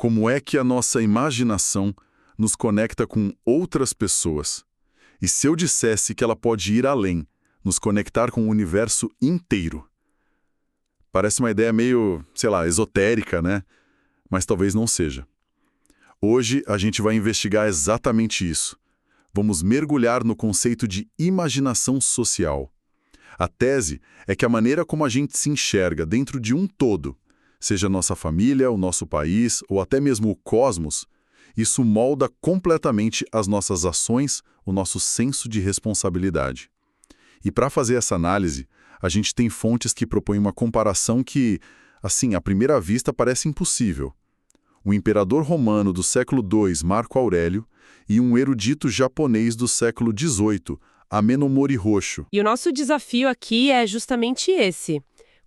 como é que a nossa imaginação nos conecta com outras pessoas. E se eu dissesse que ela pode ir além, nos conectar com o universo inteiro? Parece uma ideia meio, sei lá, esotérica, né? Mas talvez não seja. Hoje a gente vai investigar exatamente isso. Vamos mergulhar no conceito de imaginação social. A tese é que a maneira como a gente se enxerga dentro de um todo, seja nossa família, o nosso país ou até mesmo o cosmos, isso molda completamente as nossas ações, o nosso senso de responsabilidade. E para fazer essa análise, a gente tem fontes que propõem uma comparação que, assim, à primeira vista parece impossível. O imperador romano do século II, Marco Aurélio, e um erudito japonês do século XVIII, Ameno Morihoshi. E o nosso desafio aqui é justamente esse.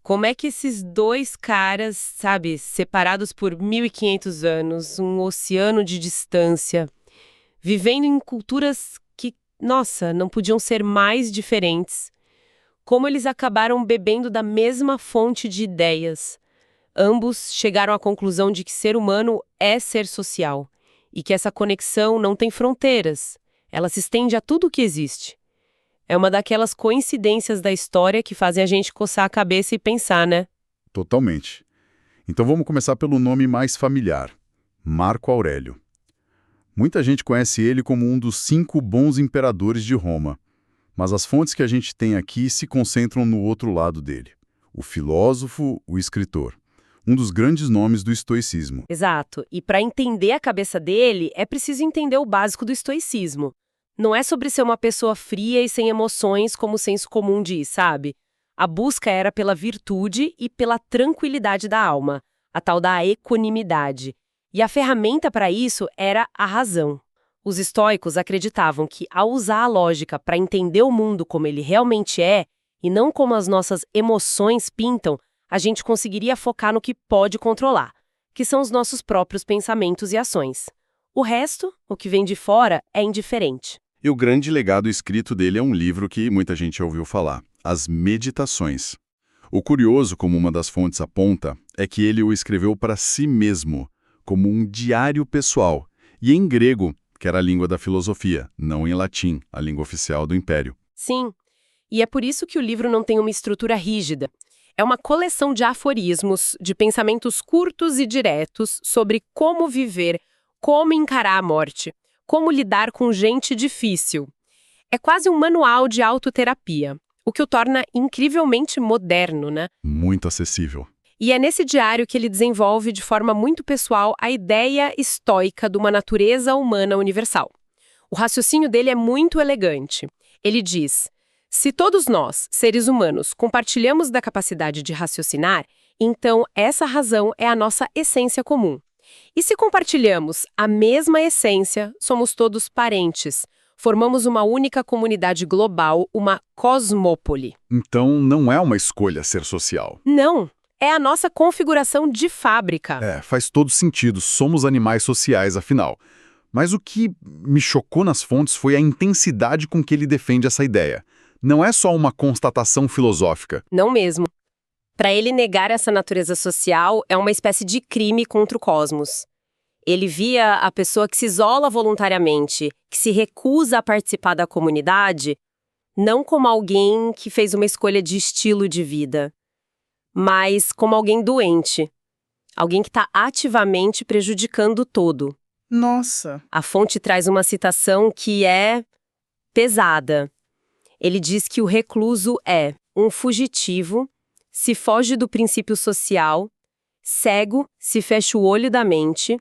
Como é que esses dois caras, sabe, separados por 1.500 anos, um oceano de distância, vivendo em culturas que, nossa, não podiam ser mais diferentes, como eles acabaram bebendo da mesma fonte de ideias. Ambos chegaram à conclusão de que ser humano é ser social e que essa conexão não tem fronteiras, ela se estende a tudo o que existe. É uma daquelas coincidências da história que fazem a gente coçar a cabeça e pensar, né? Totalmente. Então vamos começar pelo nome mais familiar, Marco Aurélio. Muita gente conhece ele como um dos 5 bons imperadores de Roma, mas as fontes que a gente tem aqui se concentram no outro lado dele, o filósofo, o escritor, um dos grandes nomes do estoicismo. Exato. E para entender a cabeça dele, é preciso entender o básico do estoicismo. Não é sobre ser uma pessoa fria e sem emoções, como o senso comum diz, sabe? A busca era pela virtude e pela tranquilidade da alma, a tal da equanimidade. E a ferramenta para isso era a razão. Os estoicos acreditavam que, ao usar a lógica para entender o mundo como ele realmente é, e não como as nossas emoções pintam, a gente conseguiria focar no que pode controlar, que são os nossos próprios pensamentos e ações. O resto, o que vem de fora, é indiferente. E o grande legado escrito dele é um livro que muita gente já ouviu falar, As Meditações. O curioso, como uma das fontes aponta, é que ele o escreveu para si mesmo, como um diário pessoal, e em grego, que era a língua da filosofia, não em latim, a língua oficial do Império. Sim, e é por isso que o livro não tem uma estrutura rígida. É uma coleção de aforismos, de pensamentos curtos e diretos sobre como viver, como encarar a morte, como lidar com gente difícil. É quase um manual de autoterapia, o que o torna incrivelmente moderno, né? Muito acessível. E é nesse diário que ele desenvolve de forma muito pessoal a ideia estoica de uma natureza humana universal. O raciocínio dele é muito elegante. Ele diz: se todos nós, seres humanos, compartilhamos da capacidade de raciocinar, então essa razão é a nossa essência comum. E se compartilhamos a mesma essência, somos todos parentes. Formamos uma única comunidade global, uma cosmópole. Então não é uma escolha ser social. Não, é a nossa configuração de fábrica. Faz todo sentido, somos animais sociais, afinal. Mas o que me chocou nas fontes foi a intensidade com que ele defende essa ideia. Não é só uma constatação filosófica. Não mesmo. Para ele negar essa natureza social é uma espécie de crime contra o cosmos. Ele via a pessoa que se isola voluntariamente, que se recusa a participar da comunidade, não como alguém que fez uma escolha de estilo de vida, mas como alguém doente, alguém que está ativamente prejudicando o todo. Nossa! A fonte traz uma citação que é pesada. Ele diz que o recluso é um fugitivo, se foge do princípio social, cego, se fecha o olho da mente,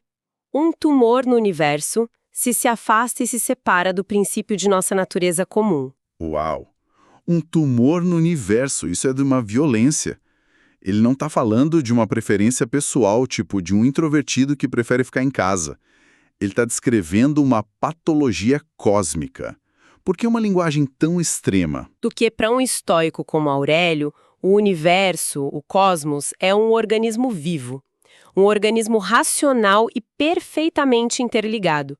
um tumor no universo, se afasta e se separa do princípio de nossa natureza comum. Uau! Um tumor no universo, isso é de uma violência. Ele não está falando de uma preferência pessoal, tipo de um introvertido que prefere ficar em casa. Ele está descrevendo uma patologia cósmica. Por que uma linguagem tão extrema? Do que para um estoico como Aurélio, o universo, o cosmos, é um organismo vivo. Um organismo racional e perfeitamente interligado.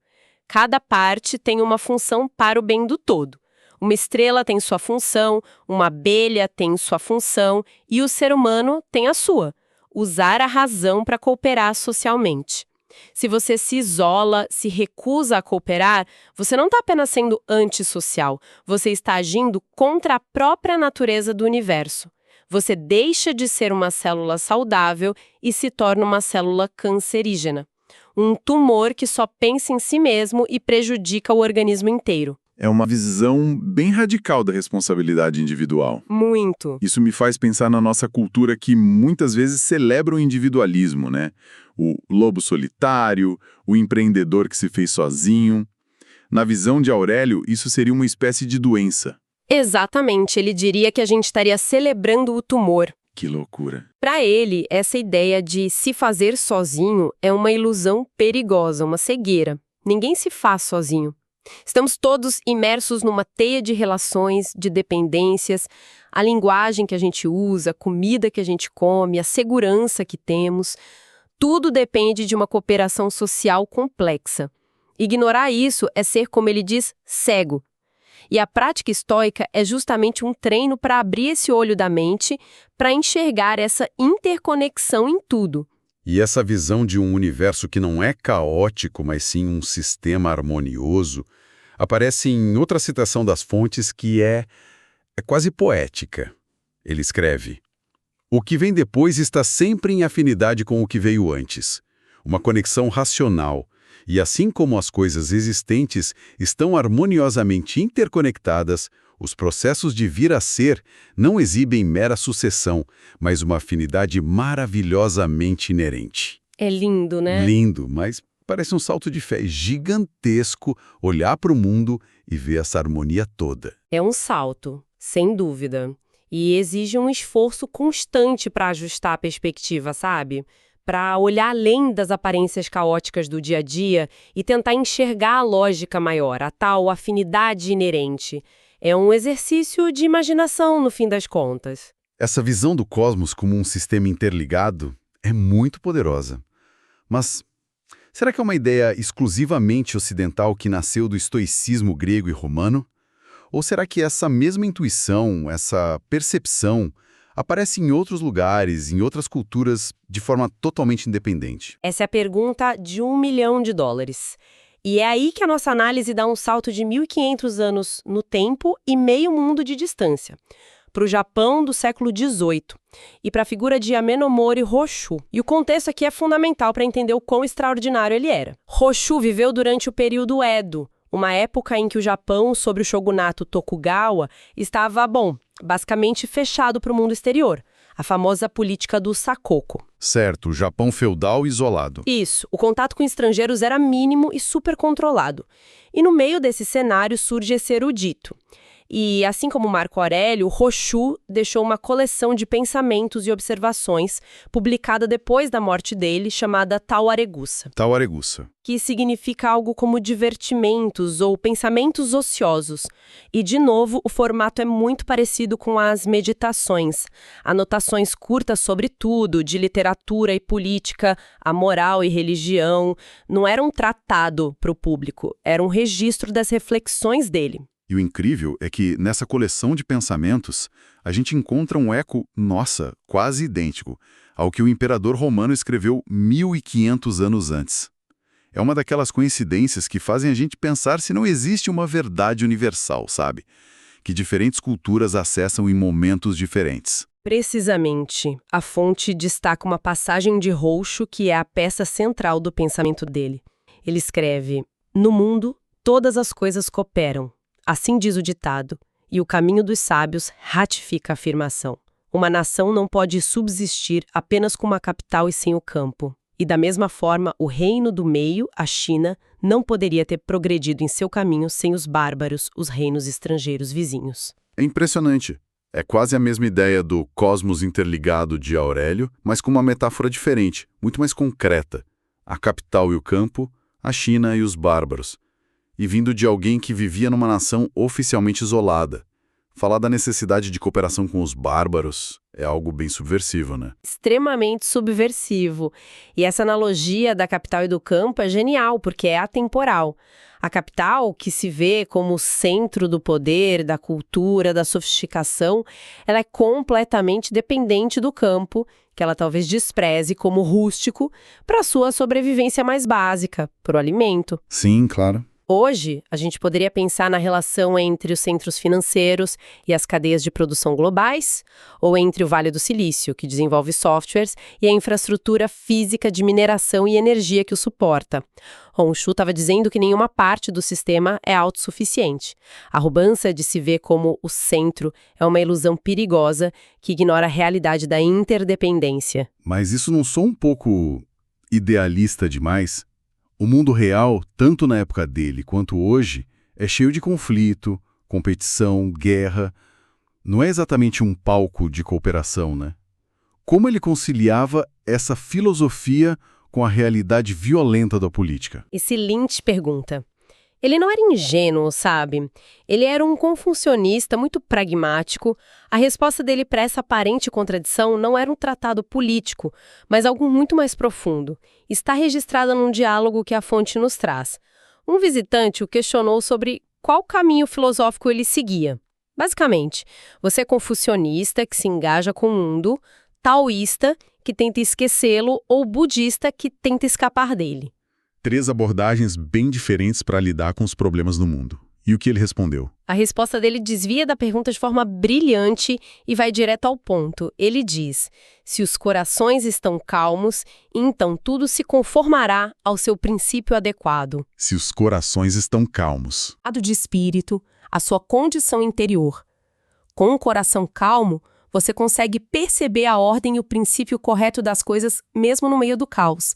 Cada parte tem uma função para o bem do todo. Uma estrela tem sua função, uma abelha tem sua função e o ser humano tem a sua. Usar a razão para cooperar socialmente. Se você se isola, se recusa a cooperar, você não está apenas sendo antissocial, você está agindo contra a própria natureza do universo. Você deixa de ser uma célula saudável e se torna uma célula cancerígena. Um tumor que só pensa em si mesmo e prejudica o organismo inteiro. É uma visão bem radical da responsabilidade individual. Muito. Isso me faz pensar na nossa cultura que muitas vezes celebra o individualismo, né? O lobo solitário, o empreendedor que se fez sozinho. Na visão de Aurélio, isso seria uma espécie de doença. Exatamente, ele diria que a gente estaria celebrando o tumor. Que loucura. Para ele, essa ideia de se fazer sozinho é uma ilusão perigosa, uma cegueira. Ninguém se faz sozinho. Estamos todos imersos numa teia de relações, de dependências, a linguagem que a gente usa, a comida que a gente come, a segurança que temos. Tudo depende de uma cooperação social complexa. Ignorar isso é ser, como ele diz, cego. E a prática estoica é justamente um treino para abrir esse olho da mente, para enxergar essa interconexão em tudo. E essa visão de um universo que não é caótico, mas sim um sistema harmonioso, aparece em outra citação das fontes que é quase poética. Ele escreve: "O que vem depois está sempre em afinidade com o que veio antes. Uma conexão racional. E assim como as coisas existentes estão harmoniosamente interconectadas, os processos de vir a ser não exibem mera sucessão, mas uma afinidade maravilhosamente inerente." É lindo, né? Lindo, mas parece um salto de fé gigantesco olhar para o mundo e ver essa harmonia toda. É um salto, sem dúvida. E exige um esforço constante para ajustar a perspectiva, sabe? Para olhar além das aparências caóticas do dia a dia e tentar enxergar a lógica maior, a tal afinidade inerente. É um exercício de imaginação, no fim das contas. Essa visão do cosmos como um sistema interligado é muito poderosa. Mas será que é uma ideia exclusivamente ocidental que nasceu do estoicismo grego e romano? Ou será que essa mesma intuição, essa percepção, aparece em outros lugares, em outras culturas, de forma totalmente independente? Essa é a pergunta de $1 milhão. E é aí que a nossa análise dá um salto de 1.500 anos no tempo e meio mundo de distância, para o Japão do século XVIII e para a figura de Amenomori Hoshu. E o contexto aqui é fundamental para entender o quão extraordinário ele era. Hoshu viveu durante o período Edo, uma época em que o Japão, sob o shogunato Tokugawa, estava, basicamente fechado para o mundo exterior, a famosa política do sakoku. Certo, o Japão feudal isolado. Isso, o contato com estrangeiros era mínimo e super controlado. E no meio desse cenário surge esse erudito. E, assim como Marco Aurélio, Hoshu deixou uma coleção de pensamentos e observações, publicada depois da morte dele, chamada Tawaregussa. Tawaregussa. Que significa algo como divertimentos ou pensamentos ociosos. E, de novo, o formato é muito parecido com as meditações. Anotações curtas sobre tudo, de literatura e política, a moral e religião. Não era um tratado para o público, era um registro das reflexões dele. E o incrível é que, nessa coleção de pensamentos, a gente encontra um eco, quase idêntico, ao que o imperador romano escreveu 1.500 anos antes. É uma daquelas coincidências que fazem a gente pensar se não existe uma verdade universal, sabe? Que diferentes culturas acessam em momentos diferentes. Precisamente. A fonte destaca uma passagem de Hoshu que é a peça central do pensamento dele. Ele escreve: "No mundo, todas as coisas cooperam. Assim diz o ditado, e o caminho dos sábios ratifica a afirmação. Uma nação não pode subsistir apenas com uma capital e sem o campo. E da mesma forma, o reino do meio, a China, não poderia ter progredido em seu caminho sem os bárbaros, os reinos estrangeiros vizinhos." É impressionante. É quase a mesma ideia do cosmos interligado de Aurélio, mas com uma metáfora diferente, muito mais concreta. A capital e o campo, a China e os bárbaros. E vindo de alguém que vivia numa nação oficialmente isolada. Falar da necessidade de cooperação com os bárbaros é algo bem subversivo, né? Extremamente subversivo. E essa analogia da capital e do campo é genial, porque é atemporal. A capital, que se vê como o centro do poder, da cultura, da sofisticação, ela é completamente dependente do campo, que ela talvez despreze como rústico para sua sobrevivência mais básica, para o alimento. Sim, claro. Hoje, a gente poderia pensar na relação entre os centros financeiros e as cadeias de produção globais, ou entre o Vale do Silício, que desenvolve softwares, e a infraestrutura física de mineração e energia que o suporta. Honshu estava dizendo que nenhuma parte do sistema é autossuficiente. A arrogância de se ver como o centro é uma ilusão perigosa que ignora a realidade da interdependência. Mas isso não soa um pouco idealista demais? O mundo real, tanto na época dele quanto hoje, é cheio de conflito, competição, guerra. Não é exatamente um palco de cooperação, né? Como ele conciliava essa filosofia com a realidade violenta da política? Esse Lynch pergunta. Ele não era ingênuo, sabe? Ele era um confucionista muito pragmático. A resposta dele para essa aparente contradição não era um tratado político, mas algo muito mais profundo. Está registrada num diálogo que a fonte nos traz. Um visitante o questionou sobre qual caminho filosófico ele seguia. Basicamente, você é confucionista que se engaja com o mundo, taoísta que tenta esquecê-lo ou budista que tenta escapar dele. 3 abordagens bem diferentes para lidar com os problemas do mundo. E o que ele respondeu? A resposta dele desvia da pergunta de forma brilhante e vai direto ao ponto. Ele diz: se os corações estão calmos, então tudo se conformará ao seu princípio adequado. Se os corações estão calmos. Estado de espírito, a sua condição interior. Com um coração calmo, você consegue perceber a ordem e o princípio correto das coisas mesmo no meio do caos.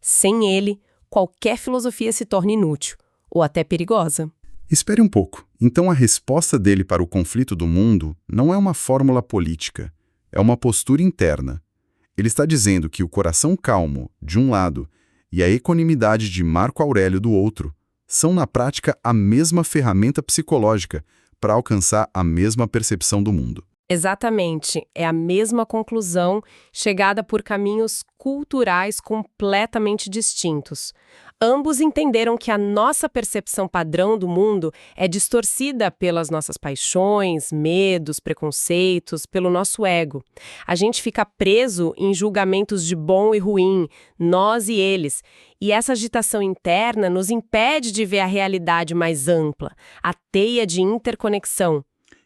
Sem ele, qualquer filosofia se torna inútil, ou até perigosa. Espere um pouco. Então a resposta dele para o conflito do mundo não é uma fórmula política, é uma postura interna. Ele está dizendo que o coração calmo, de um lado, e a equanimidade de Marco Aurélio do outro, são na prática a mesma ferramenta psicológica para alcançar a mesma percepção do mundo. Exatamente, é a mesma conclusão chegada por caminhos culturais completamente distintos. Ambos entenderam que a nossa percepção padrão do mundo é distorcida pelas nossas paixões, medos, preconceitos, pelo nosso ego. A gente fica preso em julgamentos de bom e ruim, nós e eles. E essa agitação interna nos impede de ver a realidade mais ampla, a teia de interconexão.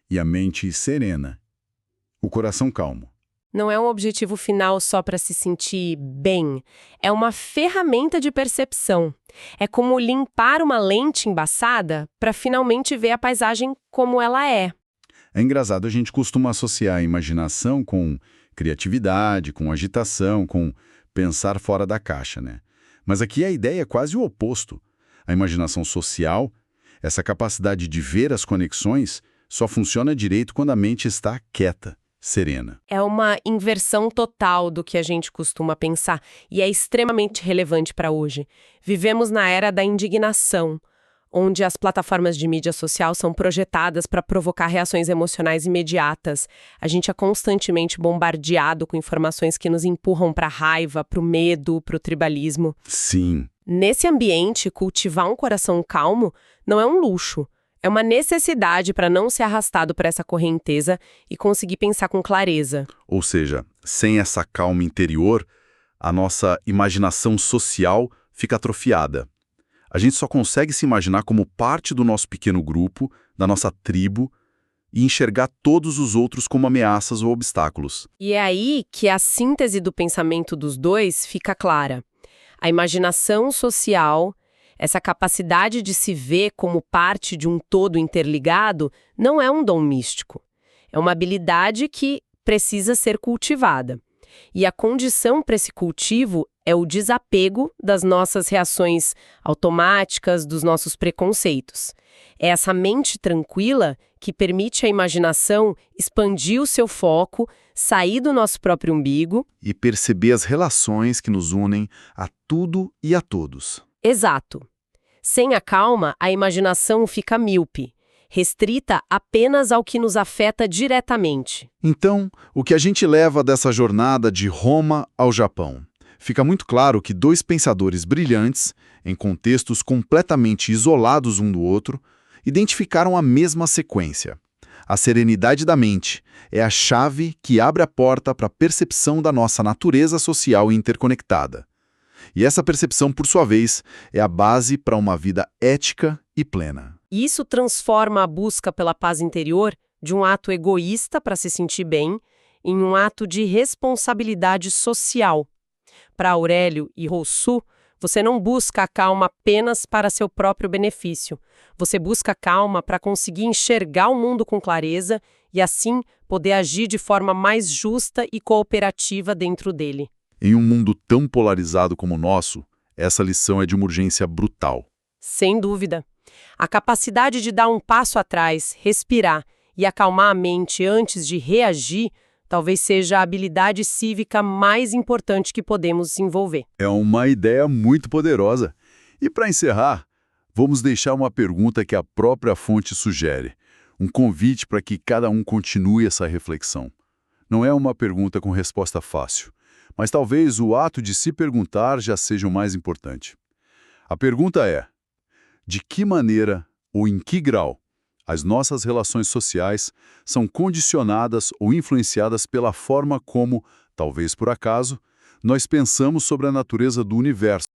E a mente serena. O coração calmo. Não é um objetivo final só para se sentir bem. É uma ferramenta de percepção. É como limpar uma lente embaçada para finalmente ver a paisagem como ela é. É engraçado, a gente costuma associar a imaginação com criatividade, com agitação, com pensar fora da caixa, né? Mas aqui a ideia é quase o oposto. A imaginação social, essa capacidade de ver as conexões, só funciona direito quando a mente está quieta, serena. É uma inversão total do que a gente costuma pensar e é extremamente relevante para hoje. Vivemos na era da indignação, onde as plataformas de mídia social são projetadas para provocar reações emocionais imediatas. A gente é constantemente bombardeado com informações que nos empurram para a raiva, para o medo, para o tribalismo. Sim. Nesse ambiente, cultivar um coração calmo não é um luxo. É uma necessidade para não ser arrastado por essa correnteza e conseguir pensar com clareza. Ou seja, sem essa calma interior, a nossa imaginação social fica atrofiada. A gente só consegue se imaginar como parte do nosso pequeno grupo, da nossa tribo, e enxergar todos os outros como ameaças ou obstáculos. E é aí que a síntese do pensamento dos dois fica clara. A imaginação social, essa capacidade de se ver como parte de um todo interligado, não é um dom místico. É uma habilidade que precisa ser cultivada. E a condição para esse cultivo é o desapego das nossas reações automáticas, dos nossos preconceitos. É essa mente tranquila que permite à imaginação expandir o seu foco, sair do nosso próprio umbigo e perceber as relações que nos unem a tudo e a todos. Exato. Sem a calma, a imaginação fica míope, restrita apenas ao que nos afeta diretamente. Então, o que a gente leva dessa jornada de Roma ao Japão? Fica muito claro que 2 pensadores brilhantes, em contextos completamente isolados um do outro, identificaram a mesma sequência. A serenidade da mente é a chave que abre a porta para a percepção da nossa natureza social interconectada. E essa percepção, por sua vez, é a base para uma vida ética e plena. Isso transforma a busca pela paz interior de um ato egoísta para se sentir bem em um ato de responsabilidade social. Para Aurélio e Rousseau, você não busca a calma apenas para seu próprio benefício. Você busca calma para conseguir enxergar o mundo com clareza e, assim, poder agir de forma mais justa e cooperativa dentro dele. Em um mundo tão polarizado como o nosso, essa lição é de uma urgência brutal. Sem dúvida. A capacidade de dar um passo atrás, respirar e acalmar a mente antes de reagir talvez seja a habilidade cívica mais importante que podemos desenvolver. É uma ideia muito poderosa. E para encerrar, vamos deixar uma pergunta que a própria fonte sugere. Um convite para que cada um continue essa reflexão. Não é uma pergunta com resposta fácil, mas talvez o ato de se perguntar já seja o mais importante. A pergunta é: de que maneira ou em que grau as nossas relações sociais são condicionadas ou influenciadas pela forma como, talvez por acaso, nós pensamos sobre a natureza do universo?